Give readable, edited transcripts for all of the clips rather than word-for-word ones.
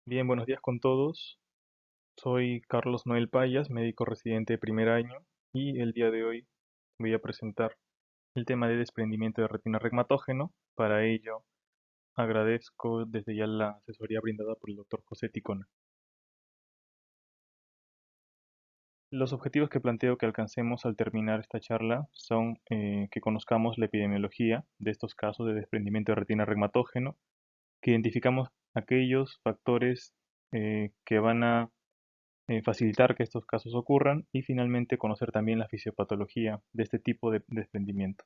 Bien, buenos días con todos. Soy Carlos Noel Payas, médico residente de primer año, y el día de hoy voy a presentar el tema de desprendimiento de retina regmatógeno. Para ello, agradezco desde ya la asesoría brindada por el doctor José Ticona. Los objetivos que planteo que alcancemos al terminar esta charla son que conozcamos la epidemiología de estos casos de desprendimiento de retina regmatógeno, que identificamos aquellos factores que van a facilitar que estos casos ocurran y finalmente conocer también la fisiopatología de este tipo de desprendimiento.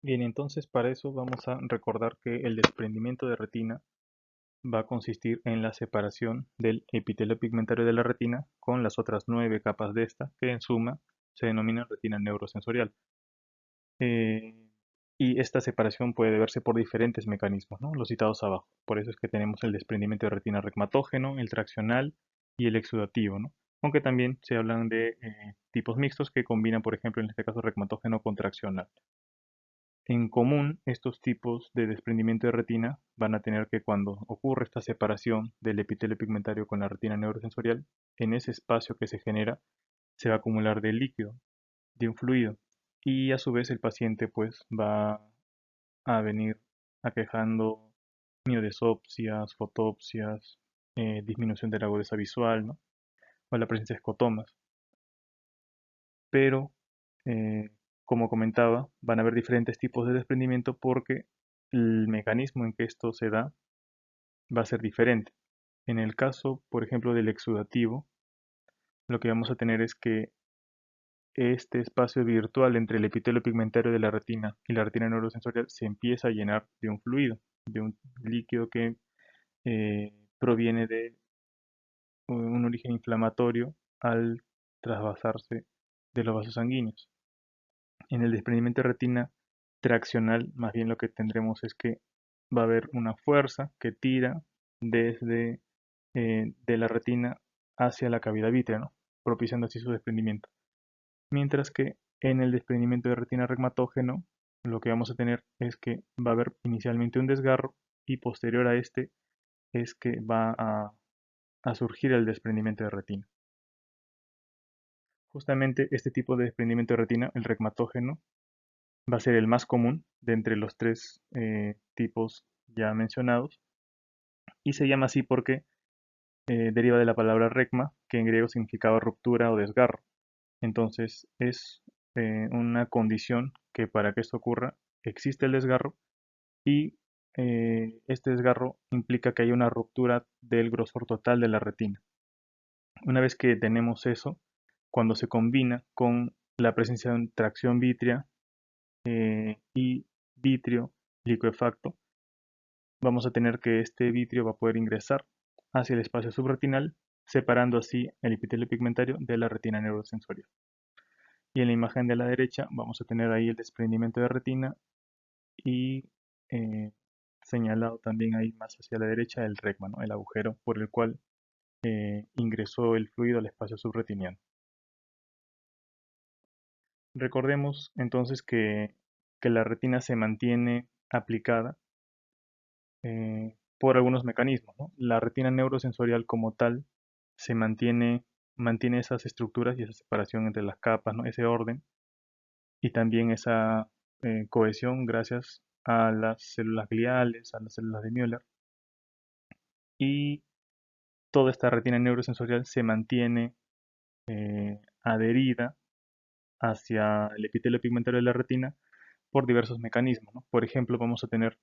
Bien, entonces para eso vamos a recordar que el desprendimiento de retina va a consistir en la separación del epitelio pigmentario de la retina con las otras 9 capas de esta, que en suma se denomina retina neurosensorial. Eh, y esta separación puede verse por diferentes mecanismos, ¿no? Los citados abajo. Por eso es que tenemos el desprendimiento de retina regmatógeno, el traccional y el exudativo, ¿no? Aunque también se hablan de tipos mixtos que combinan, por ejemplo, en este caso, regmatógeno con traccional. En común, estos tipos de desprendimiento de retina van a tener que cuando ocurre esta separación del epitelio pigmentario con la retina neurosensorial, en ese espacio que se genera se va a acumular de líquido, de un fluido, y a su vez el paciente pues va a venir aquejando miodesopsias, fotopsias, disminución de la agudeza visual, ¿no? O la presencia de escotomas. Pero, eh, como comentaba, van a haber diferentes tipos de desprendimiento porque el mecanismo en que esto se da va a ser diferente. En el caso, por ejemplo, del exudativo, lo que vamos a tener es que este espacio virtual entre el epitelio pigmentario de la retina y la retina neurosensorial se empieza a llenar de un fluido, de un líquido que proviene de un origen inflamatorio al trasvasarse de los vasos sanguíneos. En el desprendimiento de retina traccional, más bien lo que tendremos es que va a haber una fuerza que tira desde de la retina hacia la cavidad vítrea, ¿no? Propiciando así su desprendimiento. Mientras que en el desprendimiento de retina regmatógeno, lo que vamos a tener es que va a haber inicialmente un desgarro y posterior a este es que va a surgir el desprendimiento de retina. Justamente este tipo de desprendimiento de retina, el regmatógeno, va a ser el más común de entre los tres tipos ya mencionados y se llama así porque deriva de la palabra regma, que en griego significaba ruptura o desgarro. Entonces es una condición que para que esto ocurra existe el desgarro y este desgarro implica que hay una ruptura del grosor total de la retina. Una vez que tenemos eso, cuando se combina con la presencia de tracción vítrea y vitrio liquefacto, vamos a tener que este vitrio va a poder ingresar hacia el espacio subretinal, separando así el epitelio pigmentario de la retina neurosensorial. Y en la imagen de la derecha vamos a tener ahí el desprendimiento de retina y eh, señalado también ahí más hacia la derecha el regma, ¿no? El agujero por el cual ingresó el fluido al espacio subretiniano. Recordemos entonces que la retina se mantiene aplicada por algunos mecanismos, ¿no? La retina neurosensorial como tal se mantiene esas estructuras y esa separación entre las capas, ¿no? Ese orden y también esa cohesión gracias a las células gliales, a las células de Müller. Y toda esta retina neurosensorial se mantiene adherida hacia el epitelio pigmentario de la retina por diversos mecanismos, ¿no? Por ejemplo, vamos a tener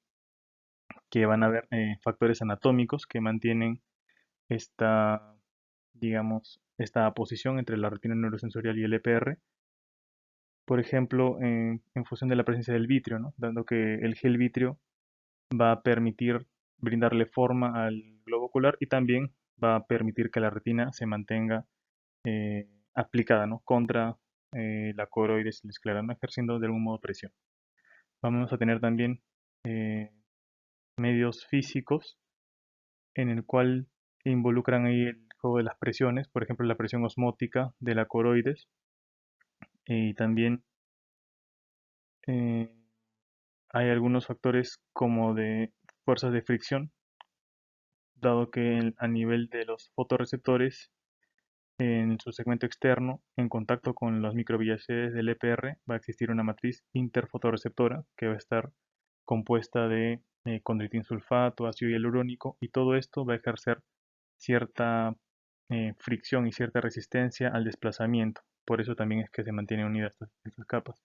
que van a haber factores anatómicos que mantienen esta, digamos, esta posición entre la retina neurosensorial y el EPR. Por ejemplo, en función de la presencia del vitrio, ¿no? Dando que el gel vitrio va a permitir brindarle forma al globo ocular y también va a permitir que la retina se mantenga aplicada, ¿no? Contra la coroides y la esclera, ¿no? Ejerciendo de algún modo presión. Vamos a tener también eh, medios físicos en el cual involucran ahí el juego de las presiones, por ejemplo la presión osmótica de la coroides y también eh, hay algunos factores como de fuerzas de fricción dado que a nivel de los fotorreceptores, en su segmento externo, en contacto con los microvillaceles del EPR, va a existir una matriz interfotorreceptora que va a estar compuesta de condritin sulfato, ácido hialurónico, y todo esto va a ejercer cierta fricción y cierta resistencia al desplazamiento. Por eso también es que se mantienen unidas estas capas.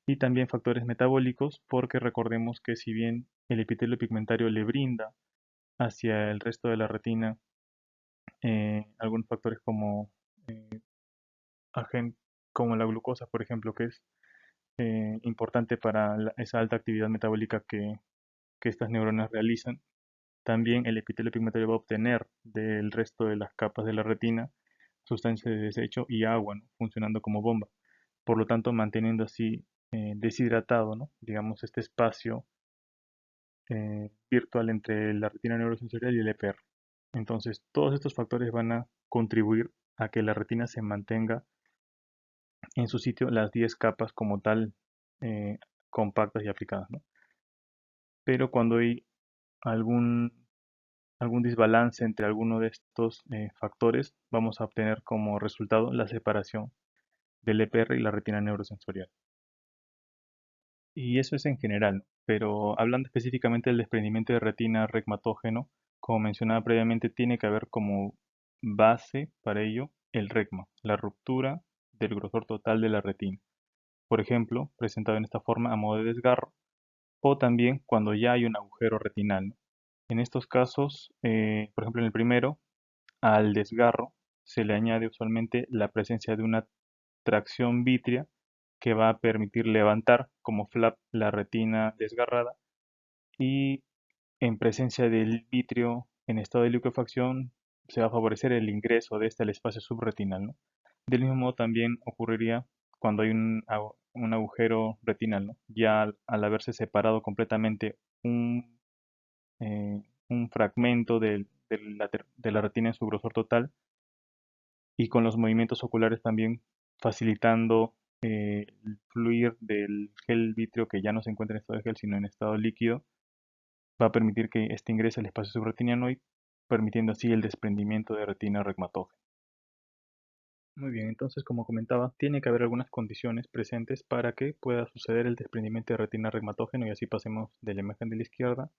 Y también factores metabólicos, porque recordemos que si bien el epitelio pigmentario le brinda hacia el resto de la retina algunos factores como eh, como la glucosa, por ejemplo, que es importante para esa alta actividad metabólica que estas neuronas realizan. También el epitelio pigmentario va a obtener del resto de las capas de la retina sustancias de desecho y agua, ¿no? Funcionando como bomba. Por lo tanto, manteniendo así deshidratado, ¿no? Digamos, este espacio virtual entre la retina neurosensorial y el EPR. Entonces, todos estos factores van a contribuir a que la retina se mantenga en su sitio las 10 capas como tal eh, compactas y aplicadas, ¿no? Pero cuando hay algún, algún desbalance entre alguno de estos factores, vamos a obtener como resultado la separación del EPR y la retina neurosensorial. Y eso es en general, ¿no? Pero hablando específicamente del desprendimiento de retina regmatógeno, como mencionaba previamente, tiene que haber como base para ello el regma, la ruptura del grosor total de la retina. Por ejemplo, presentado en esta forma a modo de desgarro, o también cuando ya hay un agujero retinal, ¿no? En estos casos, por ejemplo, en el primero, al desgarro se le añade usualmente la presencia de una tracción vítrea que va a permitir levantar como flap la retina desgarrada, y en presencia del vitrio en estado de liquefacción se va a favorecer el ingreso de este al espacio subretinal, ¿no? Del mismo modo también ocurriría cuando hay un agujero retinal, ¿no? Ya al haberse separado completamente un fragmento de la retina en su grosor total, y con los movimientos oculares también facilitando el fluir del gel vítreo que ya no se encuentra en estado de gel sino en estado líquido, va a permitir que este ingrese al espacio subretiniano y permitiendo así el desprendimiento de retina regmatógena. Muy bien, entonces como comentaba, tiene que haber algunas condiciones presentes para que pueda suceder el desprendimiento de retina regmatógeno y así pasemos de la imagen de la izquierda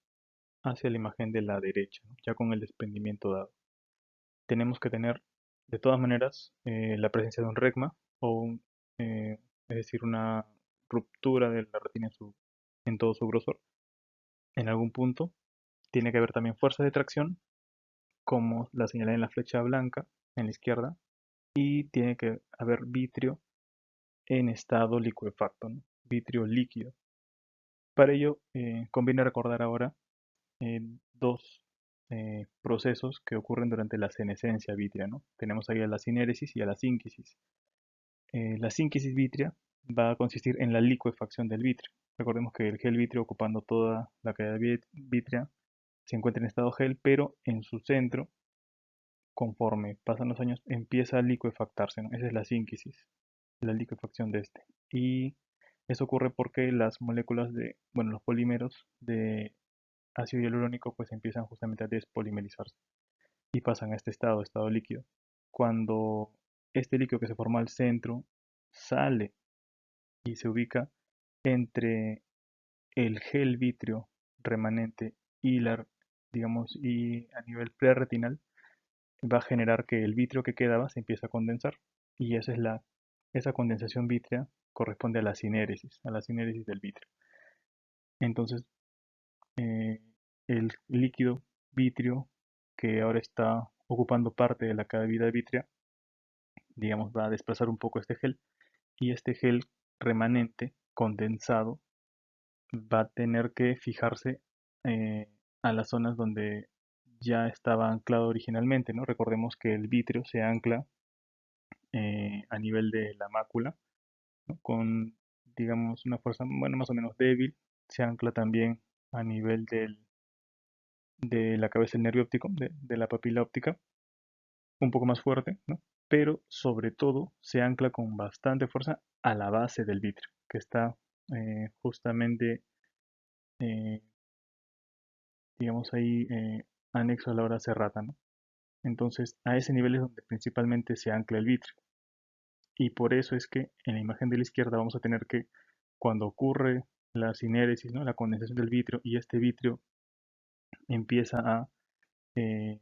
hacia la imagen de la derecha, ¿no? Ya con el desprendimiento dado. Tenemos que tener de todas maneras la presencia de un regma eh, es decir, una ruptura de la retina en todo su grosor en algún punto. Tiene que haber también fuerza de tracción, como la señalé en la flecha blanca en la izquierda, y tiene que haber vitrio en estado liquefacto, ¿no? Vitrio líquido. Para ello, conviene recordar ahora dos procesos que ocurren durante la senescencia vítrea, ¿no? Tenemos ahí a la cinéresis y a la sínquisis. La sínquisis vítrea va a consistir en la liquefacción del vitrio. Recordemos que el gel vítreo, ocupando toda la cavidad vítrea, se encuentra en estado gel, pero en su centro, conforme pasan los años, empieza a liquefactarse, ¿no? Esa es la sínquisis, la liquefacción de este. Y eso ocurre porque las moléculas bueno, los polímeros de ácido hialurónico, pues empiezan justamente a despolimerizarse y pasan a este estado líquido. Cuando este líquido que se forma al centro sale y se ubica entre el gel vítreo remanente y digamos, y a nivel preretinal, va a generar que el vitrio que quedaba se empiece a condensar, y esa condensación vítrea corresponde a la cinéresis del vitrio. Entonces, eh, el líquido vitrio que ahora está ocupando parte de la cavidad vítrea, digamos, va a desplazar un poco este gel, y este gel remanente condensado va a tener que fijarse eh, a las zonas donde ya estaba anclado originalmente, ¿no? Recordemos que el vitrio se ancla a nivel de la mácula, ¿no? Con, digamos, una fuerza, bueno, más o menos débil. Se ancla también a nivel de la cabeza del nervio óptico, de la papila óptica, un poco más fuerte, ¿no? Pero sobre todo se ancla con bastante fuerza a la base del vitrio, que está justamente, eh, digamos ahí, anexo a la hora serrata, ¿no? Entonces, a ese nivel es donde principalmente se ancla el vitrio. Y por eso es que en la imagen de la izquierda vamos a tener que cuando ocurre la sinéresis, ¿no? La condensación del vitrio y este vitrio empieza a eh,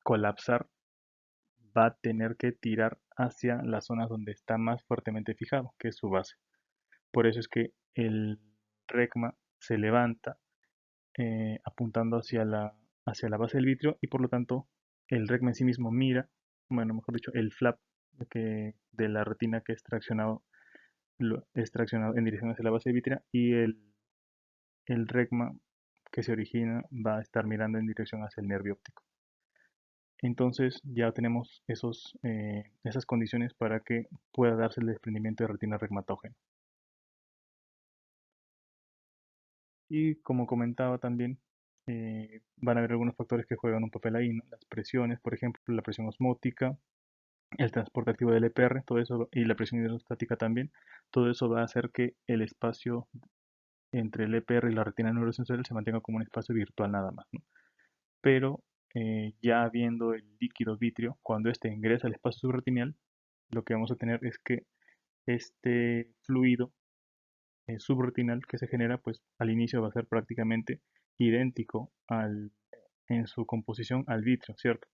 colapsar, va a tener que tirar hacia las zonas donde está más fuertemente fijado, que es su base. Por eso es que el recma se levanta apuntando hacia la base del vitrio y por lo tanto el recma en sí mismo mira, bueno, mejor dicho, el flap de la retina que es traccionado, es traccionado en dirección hacia la base vitrea y el recma que se origina va a estar mirando en dirección hacia el nervio óptico. Entonces ya tenemos esas condiciones para que pueda darse el desprendimiento de retina regmatógena. Y como comentaba también, van a haber algunos factores que juegan un papel ahí, ¿no? Las presiones, por ejemplo, la presión osmótica, el transporte activo del EPR, todo eso, y la presión hidrostática también, todo eso va a hacer que el espacio entre el EPR y la retina neurosensorial se mantenga como un espacio virtual nada más, ¿no? Pero ya viendo el líquido vitrio, cuando éste ingresa al espacio subretinial, lo que vamos a tener es que este fluido subretinal que se genera, pues al inicio va a ser prácticamente idéntico en su composición al vitrio, ¿cierto?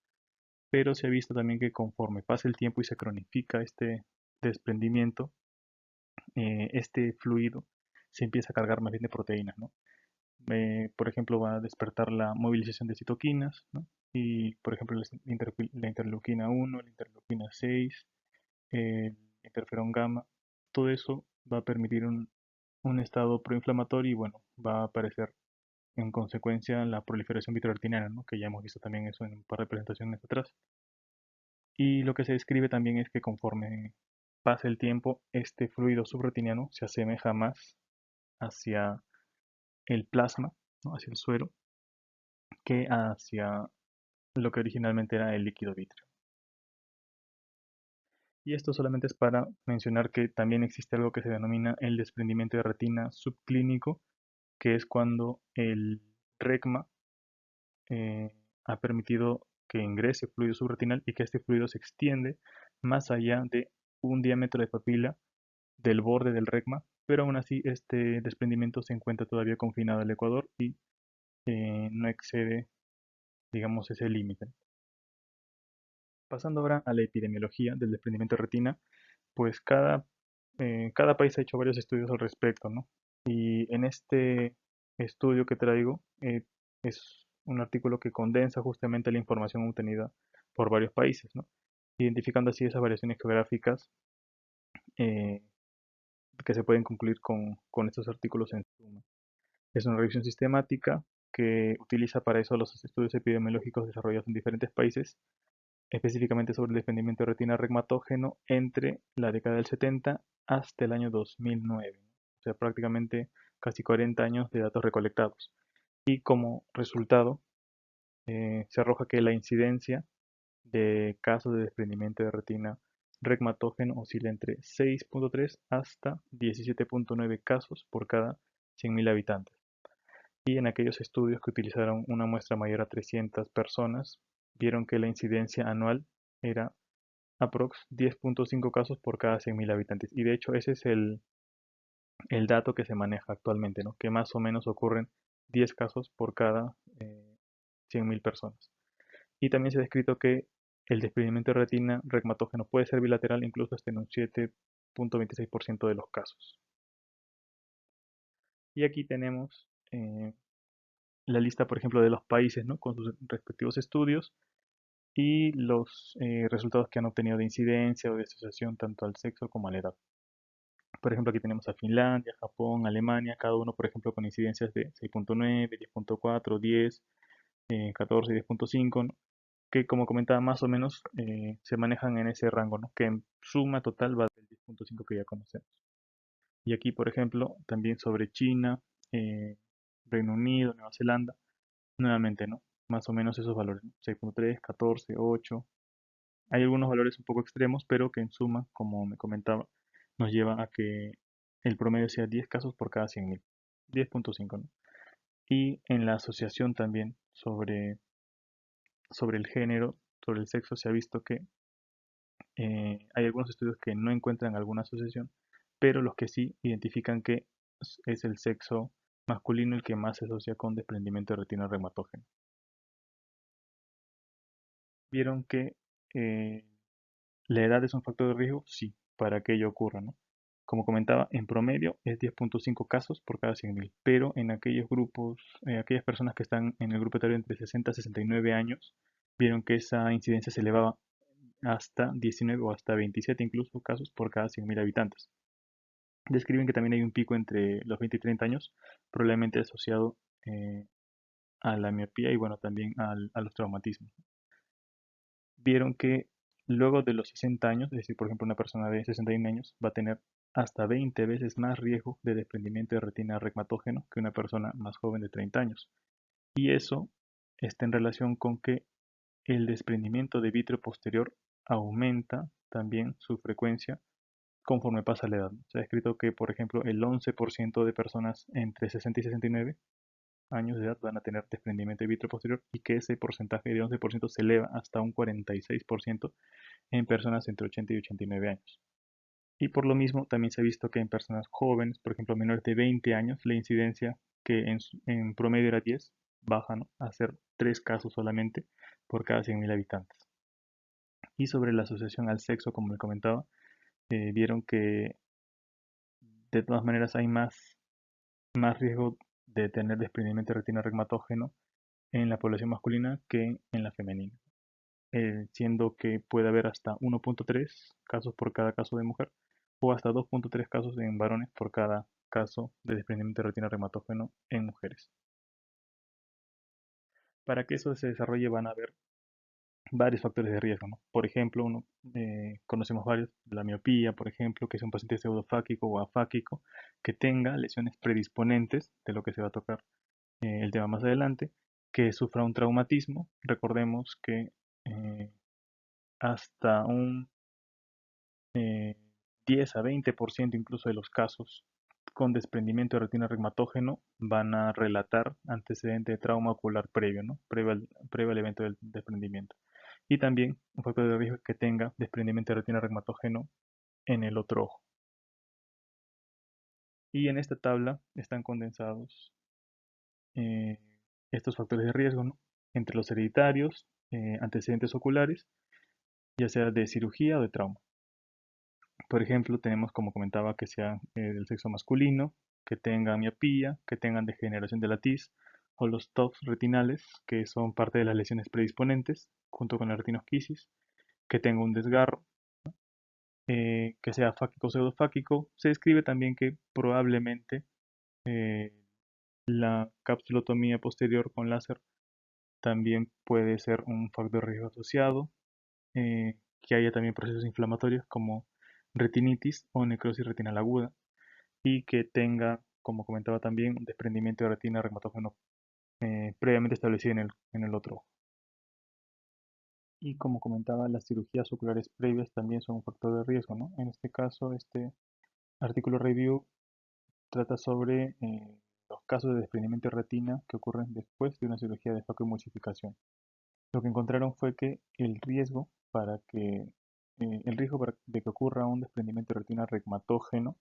Pero se ha visto también que conforme pasa el tiempo y se cronifica este desprendimiento, este fluido se empieza a cargar más bien de proteínas, ¿no? Por ejemplo, va a despertar la movilización de citoquinas, ¿no? Y, por ejemplo, la interleuquina 1, la interleuquina 6, el interferón gamma, todo eso va a permitir un estado proinflamatorio y, bueno, va a aparecer en consecuencia la proliferación vitroretinal, ¿no? Que ya hemos visto también eso en un par de presentaciones atrás. Y lo que se describe también es que conforme pasa el tiempo, este fluido subretiniano se asemeja más hacia el plasma, ¿no? Hacia el suero, que hacia lo que originalmente era el líquido vítreo. Y esto solamente es para mencionar que también existe algo que se denomina el desprendimiento de retina subclínico, que es cuando el recma eh, ha permitido que ingrese fluido subretinal y que este fluido se extiende más allá de un diámetro de papila del borde del recma, pero aún así este desprendimiento se encuentra todavía confinado al ecuador y no excede, digamos, ese límite. Pasando ahora a la epidemiología del desprendimiento de retina, pues cada país ha hecho varios estudios al respecto, ¿no? Y en este estudio que traigo es un artículo que condensa justamente la información obtenida por varios países, ¿no? Identificando así esas variaciones geográficas eh, que se pueden concluir con estos artículos en suma. Es una revisión sistemática que utiliza para eso los estudios epidemiológicos desarrollados en diferentes países, específicamente sobre el desprendimiento de retina regmatógeno entre la década del 70 hasta el año 2009. O sea, prácticamente casi 40 años de datos recolectados. Y como resultado, se arroja que la incidencia de casos de desprendimiento de retina regmatógeno oscila entre 6.3 hasta 17.9 casos por cada 100.000 habitantes. Y en aquellos estudios que utilizaron una muestra mayor a 300 personas, vieron que la incidencia anual era aprox 10.5 casos por cada 100.000 habitantes. Y de hecho ese es el dato que se maneja actualmente, ¿no? Que más o menos ocurren 10 casos por cada 100.000 personas. Y también se ha descrito que el desprendimiento de retina regmatógeno puede ser bilateral incluso hasta en un 7.26% de los casos. Y aquí tenemos la lista, por ejemplo, de los países, ¿no? Con sus respectivos estudios y los resultados que han obtenido de incidencia o de asociación tanto al sexo como a la edad. Por ejemplo, aquí tenemos a Finlandia, Japón, Alemania, cada uno, por ejemplo, con incidencias de 6.9, 10.4, 10, 14 y 10.5, ¿no? Que como comentaba, más o menos se manejan en ese rango, ¿no? Que en suma total va del 10.5 que ya conocemos. Y aquí, por ejemplo, también sobre China, eh, Reino Unido, Nueva Zelanda, nuevamente, ¿no? Más o menos esos valores, ¿no? 6.3, 14, 8. Hay algunos valores un poco extremos, pero que en suma, como me comentaba, nos lleva a que el promedio sea 10 casos por cada 100.000. 10.5, ¿no? Y en la asociación también sobre, sobre el género, sobre el sexo, se ha visto que hay algunos estudios que no encuentran alguna asociación, pero los que sí identifican que es el sexo masculino el que más se asocia con desprendimiento de retina reumatógena. ¿Vieron que eh, la edad es un factor de riesgo? Sí, para que ello ocurra, ¿no? Como comentaba, en promedio es 10.5 casos por cada 100.000, pero en aquellos grupos, aquellas personas que están en el grupo etario entre 60 y 69 años, vieron que esa incidencia se elevaba hasta 19 o hasta 27 incluso casos por cada 100.000 habitantes. Describen que también hay un pico entre los 20 y 30 años, probablemente asociado a la miopía y bueno, también a los traumatismos. Vieron que luego de los 60 años, es decir, por ejemplo, una persona de 61 años va a tener hasta 20 veces más riesgo de desprendimiento de retina reumatógeno que una persona más joven de 30 años. Y eso está en relación con que el desprendimiento de vítreo posterior aumenta también su frecuencia conforme pasa la edad. Se ha escrito que, por ejemplo, el 11% de personas entre 60 y 69 años de edad van a tener desprendimiento de vítreo posterior y que ese porcentaje de 11% se eleva hasta un 46% en personas entre 80 y 89 años. Y por lo mismo también se ha visto que en personas jóvenes, por ejemplo menores de 20 años, la incidencia que en promedio era 10, baja, ¿no?, a ser 3 casos solamente por cada 100.000 habitantes. Y sobre la asociación al sexo, como le comentaba, vieron que de todas maneras hay más riesgo de tener desprendimiento de retina reumatógeno en la población masculina que en la femenina, siendo que puede haber hasta 1.3 casos por cada caso de mujer o hasta 2.3 casos en varones por cada caso de desprendimiento de retina reumatógeno en mujeres. Para que eso se desarrolle van a haber varios factores de riesgo, ¿no? Por ejemplo, conocemos varios, la miopía, por ejemplo, que es un paciente pseudofáquico o afáquico que tenga lesiones predisponentes, de lo que se va a tocar el tema más adelante, que sufra un traumatismo. Recordemos que eh, hasta un 10 a 20% incluso de los casos con desprendimiento de retina reumatógeno van a relatar antecedente de trauma ocular previo, ¿no? Previo al evento del desprendimiento. Y también un factor de riesgo que tenga desprendimiento de retina reumatógeno en el otro ojo. Y en esta tabla están condensados eh, estos factores de riesgo, ¿no?, entre los hereditarios, antecedentes oculares, ya sea de cirugía o de trauma. Por ejemplo, tenemos, como comentaba, que sea del sexo masculino, que tengan miopía, que tengan degeneración de la tiz, o los TOFs retinales, que son parte de las lesiones predisponentes, junto con la retinosquisis, que tenga un desgarro, que sea fáquico o pseudofáquico. Se describe también que probablemente eh, la capsulotomía posterior con láser también puede ser un factor de riesgo asociado, que haya también procesos inflamatorios como retinitis o necrosis retinal aguda y que tenga, como comentaba también, un desprendimiento de retina reumatógeno previamente establecido en el otro ojo. Y como comentaba, las cirugías oculares previas también son un factor de riesgo, ¿no? En este caso, este artículo review trata sobre los casos de desprendimiento de retina que ocurren después de una cirugía de facoemulsificación. Lo que encontraron fue que el riesgo de que ocurra un desprendimiento de retina reumatógeno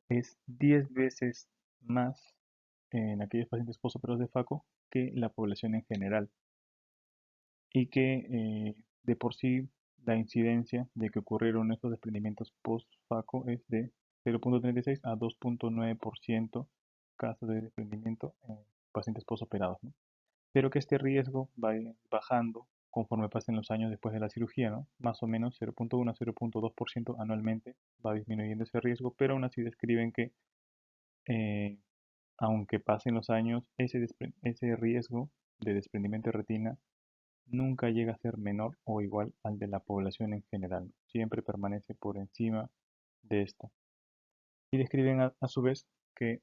es 10 veces más en aquellos pacientes postoperados de FACO que la población en general, y que de por sí la incidencia de que ocurrieron estos desprendimientos post-FACO es de 0.36 a 2.9% casos de desprendimiento en pacientes postoperados, ¿no? Pero que este riesgo va a ir bajando conforme pasen los años después de la cirugía, ¿no? Más o menos 0.1 a 0.2% anualmente va disminuyendo ese riesgo, pero aún así describen que eh, aunque pasen los años, ese riesgo de desprendimiento de retina nunca llega a ser menor o igual al de la población en general. Siempre permanece por encima de esto. Y describen a su vez que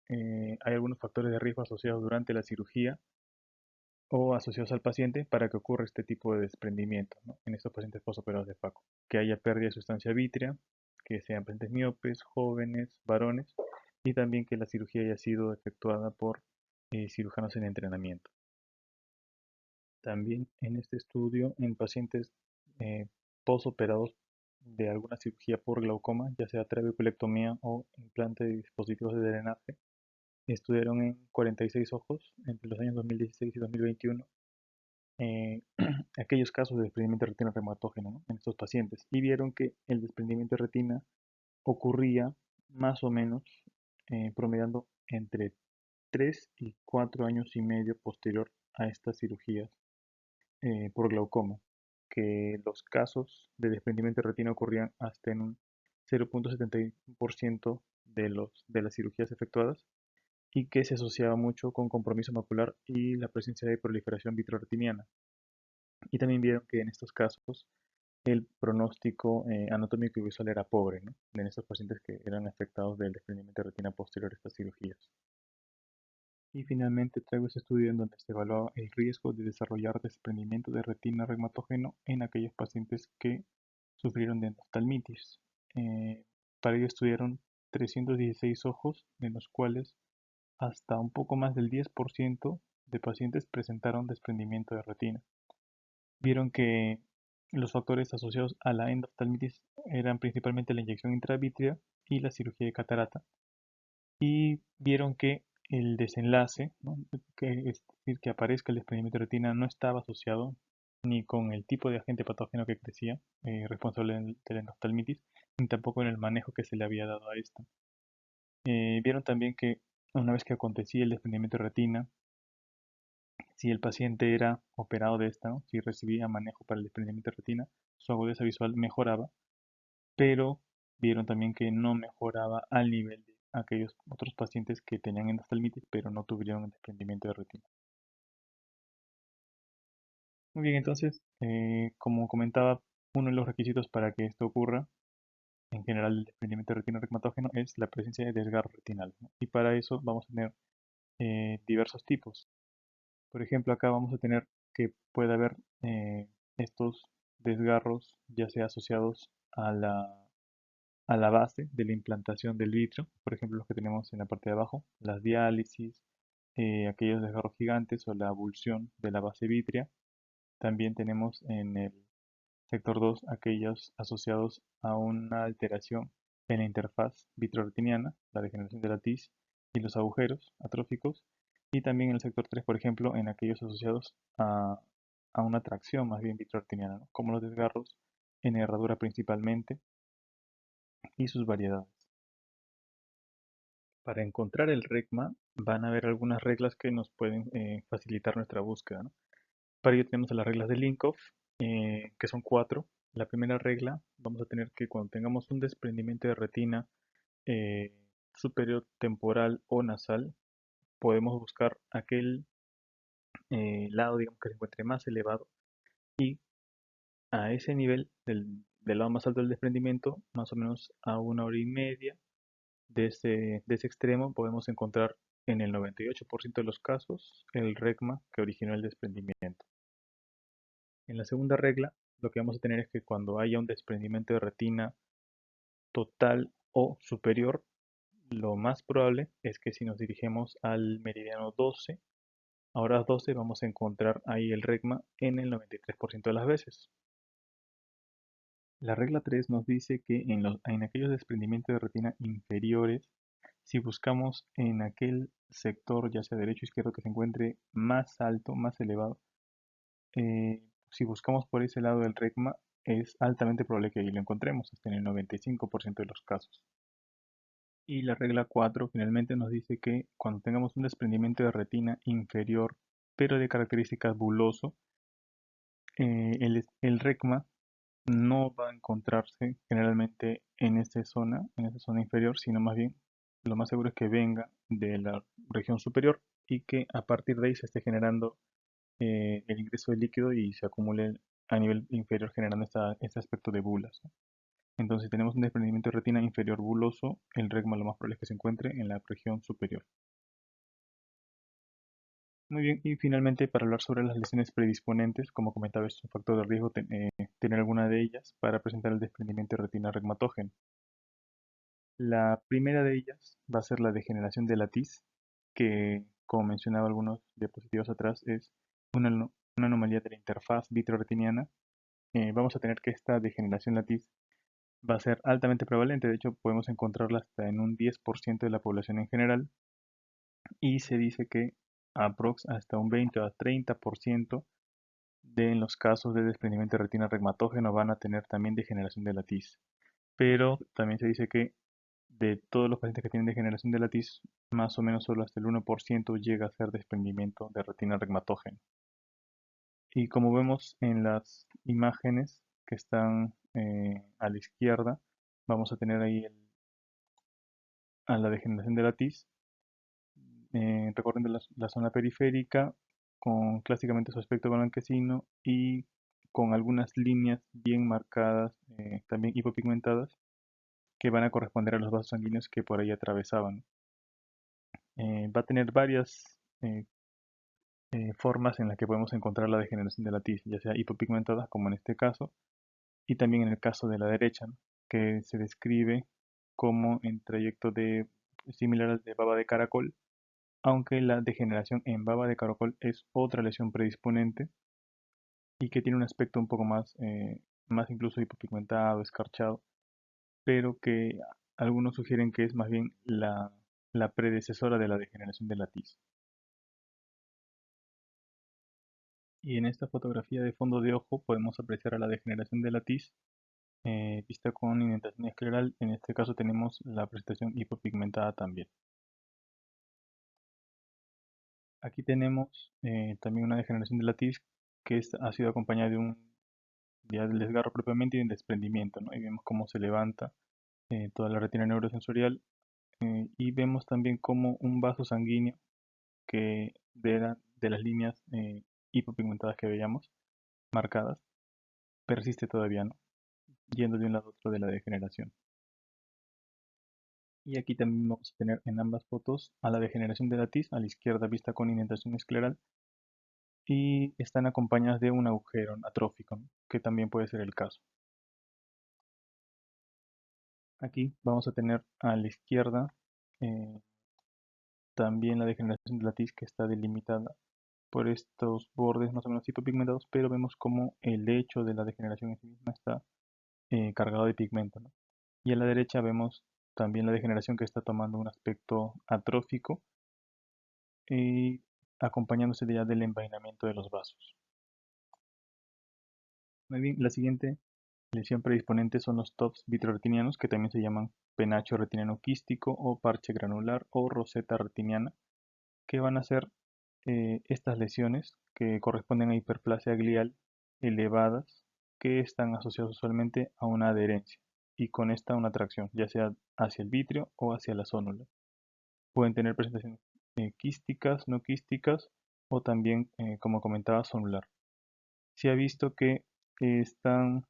hay algunos factores de riesgo asociados durante la cirugía o asociados al paciente para que ocurra este tipo de desprendimiento, ¿no?, en estos pacientes postoperados de FACO. Que haya pérdida de sustancia vítrea, que sean pacientes miopes, jóvenes, varones, y también que la cirugía haya sido efectuada por cirujanos en entrenamiento. También en este estudio, en pacientes eh, posoperados de alguna cirugía por glaucoma, ya sea trabeculectomía o implante de dispositivos de drenaje, estudiaron en 46 ojos entre los años 2016 y 2021 eh, aquellos casos de desprendimiento de retina reumatógeno, ¿no?, en estos pacientes, y vieron que el desprendimiento de retina ocurría más o menos promediando entre 3 y 4 años y medio posterior a estas cirugías por glaucoma, que los casos de desprendimiento de retina ocurrían hasta en un 0,71% de las cirugías efectuadas y que se asociaba mucho con compromiso macular y la presencia de proliferación vitroretiniana. Y también vieron que en estos casos el pronóstico anatómico y visual era pobre, ¿no?, en estos pacientes que eran afectados del desprendimiento de retina posterior a estas cirugías. Y finalmente traigo este estudio en donde se evaluaba el riesgo de desarrollar desprendimiento de retina reumatógeno en aquellos pacientes que sufrieron de endoftalmitis. Eh, para ello estudiaron 316 ojos, de los cuales hasta un poco más del 10% de pacientes presentaron desprendimiento de retina. Vieron que los factores asociados a la endoftalmitis eran principalmente la inyección intravítrea y la cirugía de catarata, y vieron que el desenlace, ¿no?, que es decir, que aparezca el desprendimiento de retina, no estaba asociado ni con el tipo de agente patógeno que crecía, responsable de la endoftalmitis, ni tampoco en el manejo que se le había dado a esta. Vieron también que una vez que acontecía el desprendimiento de retina, si el paciente era operado de esta, ¿no?, si recibía manejo para el desprendimiento de retina, su agudeza visual mejoraba, pero vieron también que no mejoraba al nivel de aquellos otros pacientes que tenían endoftalmitis pero no tuvieron el desprendimiento de retina. Muy bien, entonces, como comentaba, uno de los requisitos para que esto ocurra, en general el desprendimiento de retina reumatógeno, es la presencia de desgarro retinal, ¿no? Y para eso vamos a tener diversos tipos. Por ejemplo, acá vamos a tener que puede haber estos desgarros, ya sea asociados a la base de la implantación del vitrio, por ejemplo los que tenemos en la parte de abajo, las diálisis, aquellos desgarros gigantes o la abulsión de la base vítrea. También tenemos en el sector 2 aquellos asociados a una alteración en la interfaz vitreoretiniana, la degeneración de la TIS y los agujeros atróficos. Y también en el sector 3, por ejemplo, en aquellos asociados a una tracción más bien vitreoretiniana, ¿no?, como los desgarros en herradura principalmente y sus variedades. Para encontrar el RECMA van a haber algunas reglas que nos pueden facilitar nuestra búsqueda, ¿no? Para ello tenemos las reglas de Linkoff, que son 4. La primera regla, vamos a tener que cuando tengamos un desprendimiento de retina eh, superior temporal o nasal, podemos buscar aquel lado, digamos, que se encuentre más elevado, y a ese nivel del lado más alto del desprendimiento, más o menos a 1 hora y media de ese extremo, podemos encontrar en el 98% de los casos el RECMA que originó el desprendimiento. En la segunda regla, lo que vamos a tener es que cuando haya un desprendimiento de retina total o superior, lo más probable es que si nos dirigimos al meridiano 12, a horas 12, vamos a encontrar ahí el RECMA en el 93% de las veces. La regla 3 nos dice que en aquellos desprendimientos de retina inferiores, si buscamos en aquel sector, ya sea derecho o izquierdo, que se encuentre más alto, más elevado, si buscamos por ese lado del RECMA, es altamente probable que ahí lo encontremos, hasta en el 95% de los casos. Y la regla 4 finalmente nos dice que cuando tengamos un desprendimiento de retina inferior, pero de características buloso, el RECMA no va a encontrarse generalmente en esa zona inferior, sino más bien lo más seguro es que venga de la región superior y que a partir de ahí se esté generando el ingreso de líquido y se acumule a nivel inferior generando este aspecto de bulas, ¿no? Entonces, si tenemos un desprendimiento de retina inferior buloso, el RECMA lo más probable es que se encuentre en la región superior. Muy bien, y finalmente para hablar sobre las lesiones predisponentes, como comentaba, es un factor de riesgo tener alguna de ellas para presentar el desprendimiento de retina regmatógeno. La primera de ellas va a ser la degeneración de la TIS, que como mencionaba algunos diapositivas atrás, es una una anomalía de la interfaz vitroretiniana, vamos a tener que esta degeneración latiz va a ser altamente prevalente. De hecho, podemos encontrarla hasta en un 10% de la población en general, y se dice que hasta un 20 a 30% de los casos de desprendimiento de retina regmatógeno van a tener también degeneración de latiz. Pero también se dice que de todos los pacientes que tienen degeneración de latiz, más o menos solo hasta el 1% llega a ser desprendimiento de retina regmatógeno. Y como vemos en las imágenes que están a la izquierda, vamos a tener ahí a la degeneración de latiz recorriendo la zona periférica con clásicamente su aspecto blanquecino y con algunas líneas bien marcadas, también hipopigmentadas, que van a corresponder a los vasos sanguíneos que por ahí atravesaban. Va a tener varias eh, formas en las que podemos encontrar la degeneración de la tiz, ya sea hipopigmentada, como en este caso, y también en el caso de la derecha, ¿no? Que se describe como en trayecto similar al de baba de caracol, aunque la degeneración en baba de caracol es otra lesión predisponente y que tiene un aspecto un poco más incluso hipopigmentado, escarchado, pero que algunos sugieren que es más bien la predecesora de la degeneración de la tiz. Y en esta fotografía de fondo de ojo podemos apreciar a la degeneración de la tiz vista con indentación escleral. En este caso tenemos la presentación hipopigmentada también. Aquí tenemos también una degeneración de la tiz que ha sido acompañada de ya del desgarro propiamente y del desprendimiento, ¿no? Y vemos cómo se levanta toda la retina neurosensorial, y vemos también como un vaso sanguíneo que de las líneas hipopigmentadas que veíamos marcadas persiste todavía, ¿no? Yendo de un lado a otro de la degeneración. Y aquí también vamos a tener en ambas fotos a la degeneración de la tiz, a la izquierda vista con indentación escleral, y están acompañadas de un agujero atrófico, ¿no? Que también puede ser el caso. Aquí vamos a tener a la izquierda eh, también la degeneración de la tiz, que está delimitada por estos bordes más o menos hipopigmentados, pero vemos como el lecho de la degeneración en sí misma está cargado de pigmento, ¿no? Y a la derecha vemos también la degeneración que está tomando un aspecto atrófico y acompañándose ya del envainamiento de los vasos. Muy bien, la siguiente lesión predisponente son los TOPS vitroretinianos, que también se llaman penacho retiniano quístico o parche granular o roseta retiniana, que van a ser estas lesiones que corresponden a hiperplasia glial elevadas, que están asociadas usualmente a una adherencia y con esta una tracción, ya sea hacia el vitrio o hacia la zónula. Pueden tener presentaciones quísticas, no quísticas o también, como comentaba, zonular. Se ha visto que están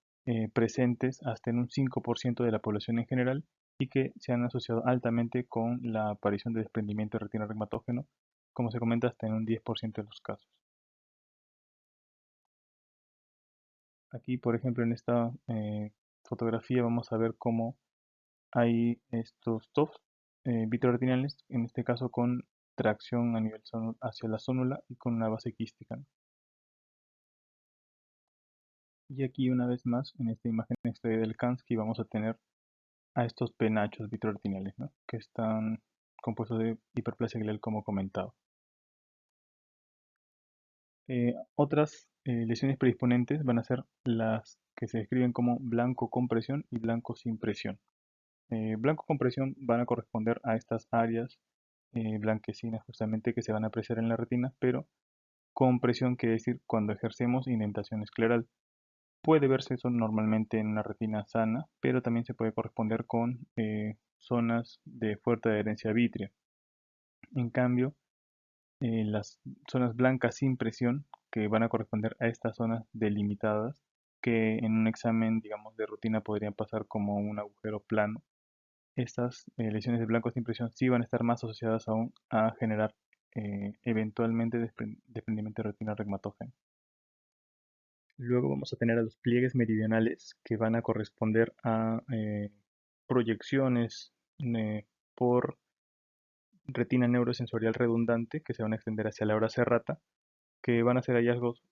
presentes hasta en un 5% de la población en general y que se han asociado altamente con la aparición de desprendimiento de retina regmatógeno, como se comenta, hasta en un 10% de los casos. Aquí, por ejemplo, en esta fotografía vamos a ver cómo hay estos TOFs vitroretinales, en este caso con tracción a nivel hacia la zónula y con una base quística, ¿no? Y aquí una vez más, en esta imagen extraída del Kansky, vamos a tener a estos penachos vitroretinales, ¿no? Que están compuestos de hiperplasia glial, como comentaba. Otras lesiones predisponentes van a ser las que se describen como blanco con presión y blanco sin presión. Blanco con presión van a corresponder a estas áreas blanquecinas justamente que se van a apreciar en la retina, pero con presión quiere decir cuando ejercemos indentación escleral. Puede verse eso normalmente en una retina sana, pero también se puede corresponder con zonas de fuerte adherencia vítrea. En cambio, las zonas blancas sin presión, que van a corresponder a estas zonas delimitadas, que en un examen, digamos, de rutina podrían pasar como un agujero plano, estas lesiones de blanco sin presión sí van a estar más asociadas aún a generar eventualmente desprendimiento de retina regmatógena. Luego vamos a tener a los pliegues meridionales, que van a corresponder a proyecciones por retina neurosensorial redundante que se van a extender hacia la hora serrata, que van a ser hallazgos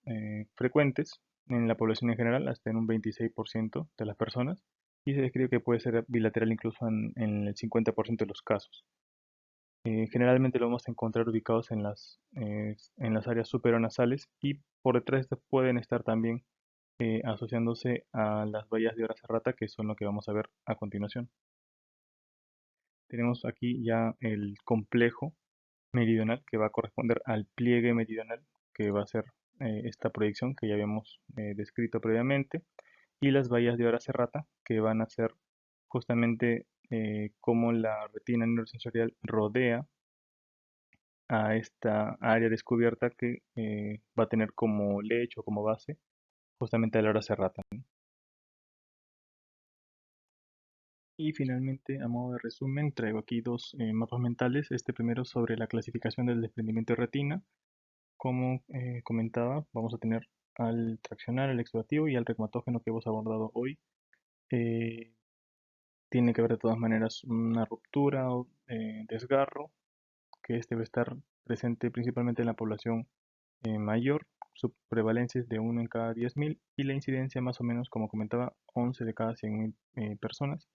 frecuentes en la población en general, hasta en un 26% de las personas, y se describe que puede ser bilateral incluso en el 50% de los casos. Generalmente lo vamos a encontrar ubicados en las áreas superonasales y por detrás de estos pueden estar también asociándose a las bayas de Horace Rata, que son lo que vamos a ver a continuación. Tenemos aquí ya el complejo meridional que va a corresponder al pliegue meridional, que va a ser esta proyección que ya habíamos descrito previamente, y las bahías de Horace Rata, que van a ser justamente cómo la retina neurosensorial rodea a esta área descubierta que va a tener como lecho, como base, justamente a la Horace Rata. Y finalmente, a modo de resumen, traigo aquí dos mapas mentales. Este primero sobre la clasificación del desprendimiento de retina. Como comentaba, vamos a tener al traccional, al exudativo y al regmatógeno que hemos abordado hoy. Eh, Tiene que haber de todas maneras una ruptura o desgarro, que este va a estar presente principalmente en la población mayor. Su prevalencia es de 1 en cada 10.000 y la incidencia más o menos, como comentaba, 11 de cada 100.000 personas,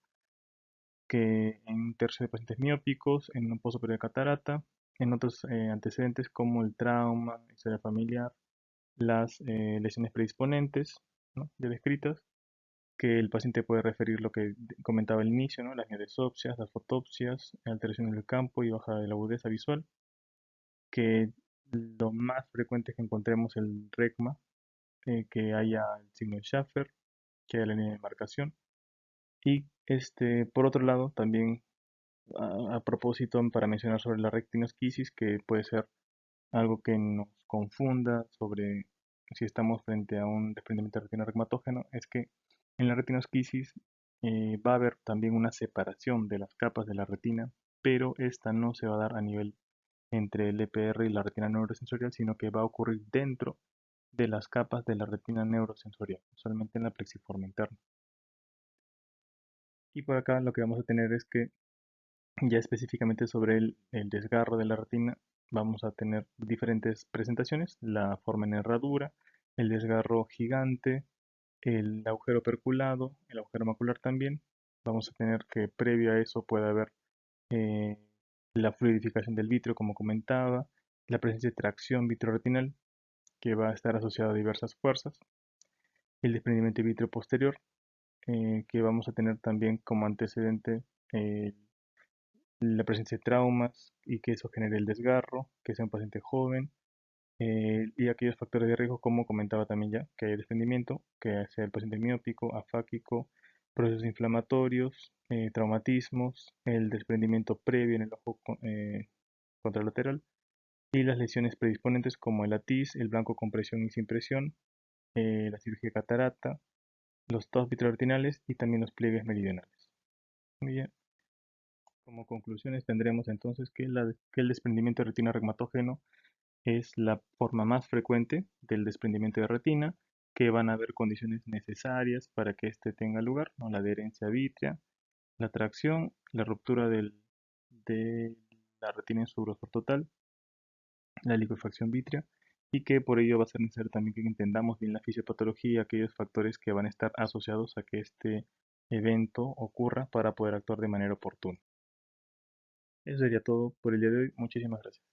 que en un tercio de pacientes miópicos, en un posoperior de catarata, en otros antecedentes como el trauma, historia familiar, las lesiones predisponentes, ¿no?, ya descritas, que el paciente puede referir lo que comentaba al inicio, ¿no?, las miodesopsias, las fotopsias, alteraciones del campo y baja de la agudeza visual, que lo más frecuente es que encontremos el regma, que haya el signo de Schaffer, que haya la línea de marcación. Y por otro lado, también a propósito, para mencionar sobre la retinosquisis, que puede ser algo que nos confunda sobre si estamos frente a un desprendimiento de retina regmatógeno, es que en la retinosquisis va a haber también una separación de las capas de la retina, pero esta no se va a dar a nivel entre el EPR y la retina neurosensorial, sino que va a ocurrir dentro de las capas de la retina neurosensorial, usualmente en la plexiforme interna. Y por acá lo que vamos a tener es que ya específicamente sobre el desgarro de la retina vamos a tener diferentes presentaciones: la forma en herradura, el desgarro gigante, el agujero perculado, el agujero macular también. Vamos a tener que previo a eso puede haber eh, la fluidificación del vítreo, como comentaba, la presencia de tracción vitreoretinal, que va a estar asociada a diversas fuerzas, el desprendimiento de vítreo posterior, que vamos a tener también como antecedente eh, la presencia de traumas y que eso genere el desgarro, que sea un paciente joven, y aquellos factores de riesgo, como comentaba también ya, que haya desprendimiento, que sea el paciente miópico, afáquico, procesos inflamatorios, traumatismos, el desprendimiento previo en el ojo contralateral y las lesiones predisponentes como el ATIS, el blanco con presión y sin presión, la cirugía de catarata, los TOF vitreoretinales y también los pliegues meridionales. Muy bien. Como conclusiones tendremos entonces que el desprendimiento de retina regmatógeno es la forma más frecuente del desprendimiento de retina, que van a haber condiciones necesarias para que éste tenga lugar, ¿no?, la adherencia vítrea, la tracción, la ruptura de la retina en su grosor total, la liquefacción vítrea, y que por ello va a ser necesario también que entendamos bien la fisiopatología y aquellos factores que van a estar asociados a que este evento ocurra para poder actuar de manera oportuna. Eso sería todo por el día de hoy. Muchísimas gracias.